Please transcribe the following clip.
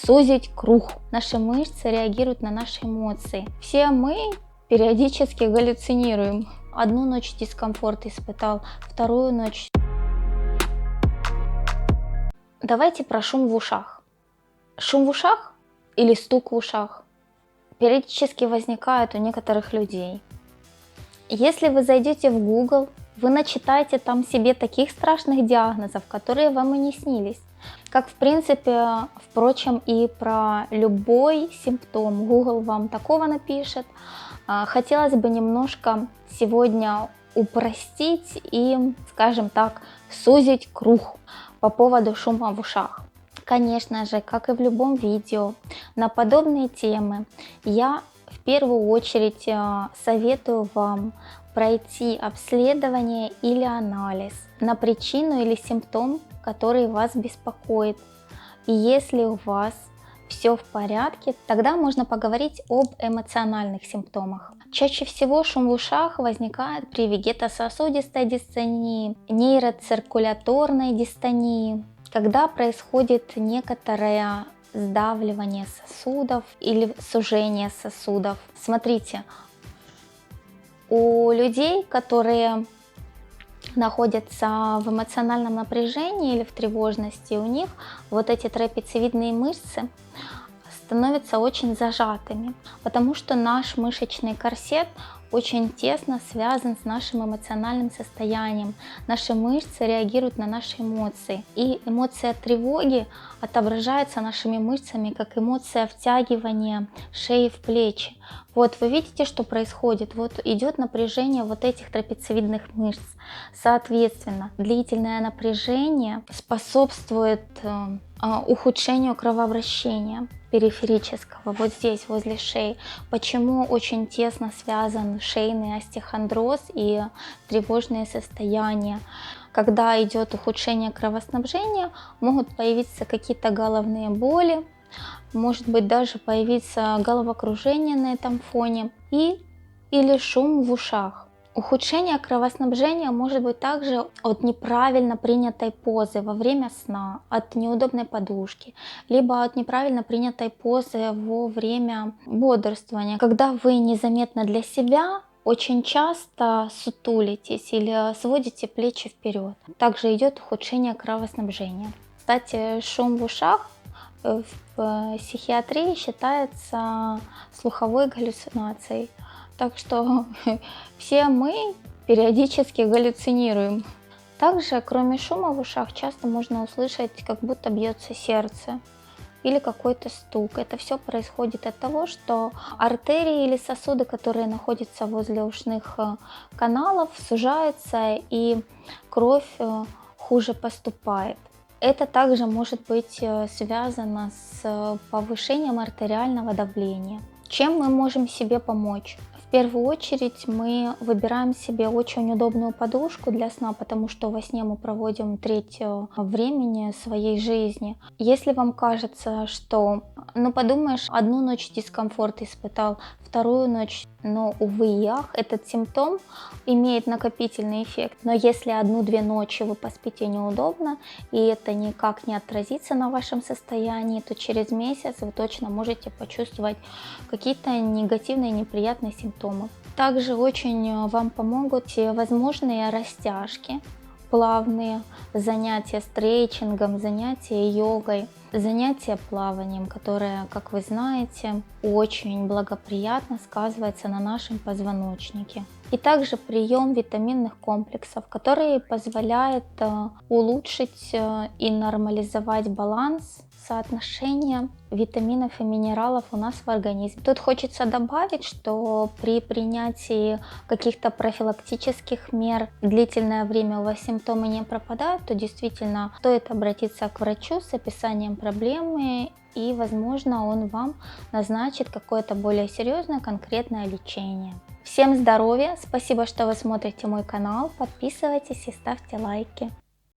сузить круг. Наши мышцы реагируют на наши эмоции. Все мы периодически галлюцинируем. Одну ночь дискомфорт испытал, вторую ночь. Давайте про шум в ушах. Шум в ушах или стук в ушах периодически возникает у некоторых людей. Если вы зайдете в Google, вы начитаете там себе таких страшных диагнозов, которые вам и не снились. Как в принципе, впрочем, и про любой симптом Google вам такого напишет. Хотелось бы немножко сегодня упростить и, скажем так, сузить круг по поводу шума в ушах. Конечно же, как и в любом видео, на подобные темы я в первую очередь советую вам пройти обследование или анализ на причину или симптом, который вас беспокоит. И если у вас все в порядке, тогда можно поговорить об эмоциональных симптомах. Чаще всего шум в ушах возникает при вегетососудистой дистонии, нейроциркуляторной дистонии, когда происходит некоторое сдавливание сосудов или сужение сосудов. Смотрите, у людей, которые находятся в эмоциональном напряжении или в тревожности, у них вот эти трапециевидные мышцы становятся очень зажатыми, потому что наш мышечный корсет очень тесно связан с нашим эмоциональным состоянием. Наши мышцы реагируют на наши эмоции. И эмоция тревоги отображается нашими мышцами, как эмоция втягивания шеи в плечи. Вот вы видите, что происходит? Вот идет напряжение вот этих трапециевидных мышц. Соответственно, длительное напряжение способствует ухудшению кровообращения периферического, вот здесь, возле шеи. Почему очень тесно связан шейный остеохондроз и тревожные состояния? Когда идет ухудшение кровоснабжения, могут появиться какие-то головные боли, может быть даже появиться головокружение на этом фоне или шум в ушах. Ухудшение кровоснабжения может быть также от неправильно принятой позы во время сна, от неудобной подушки, либо от неправильно принятой позы во время бодрствования, когда вы незаметно для себя очень часто сутулитесь или сводите плечи вперед. Также идет ухудшение кровоснабжения. Кстати, шум в ушах в психиатрии считается слуховой галлюцинацией. Так что все мы периодически галлюцинируем. Также, кроме шума в ушах, часто можно услышать, как будто бьется сердце или какой-то стук. Это все происходит от того, что артерии или сосуды, которые находятся возле ушных каналов, сужаются и кровь хуже поступает. Это также может быть связано с повышением артериального давления. Чем мы можем себе помочь? В первую очередь мы выбираем себе очень удобную подушку для сна, потому что во сне мы проводим треть времени своей жизни. Если вам кажется, что, подумаешь, одну ночь дискомфорт испытал, вторую ночь, но, увы и ах, этот симптом имеет накопительный эффект. Но если 1-2 ночи вы поспите неудобно, и это никак не отразится на вашем состоянии, то через месяц вы точно можете почувствовать какие-то негативные, неприятные симптомы. Также очень вам помогут возможные растяжки, плавные занятия стретчингом, занятия йогой, занятия плаванием, которое, как вы знаете, очень благоприятно сказывается на нашем позвоночнике. И также прием витаминных комплексов, которые позволяют улучшить и нормализовать баланс соотношения витаминов и минералов у нас в организме. Тут хочется добавить, что при принятии каких-то профилактических мер длительное время у вас симптомы не пропадают, то действительно стоит обратиться к врачу с описанием проблемы, и, возможно, он вам назначит какое-то более серьезное конкретное лечение. Всем здоровья, спасибо, что вы смотрите мой канал, подписывайтесь и ставьте лайки.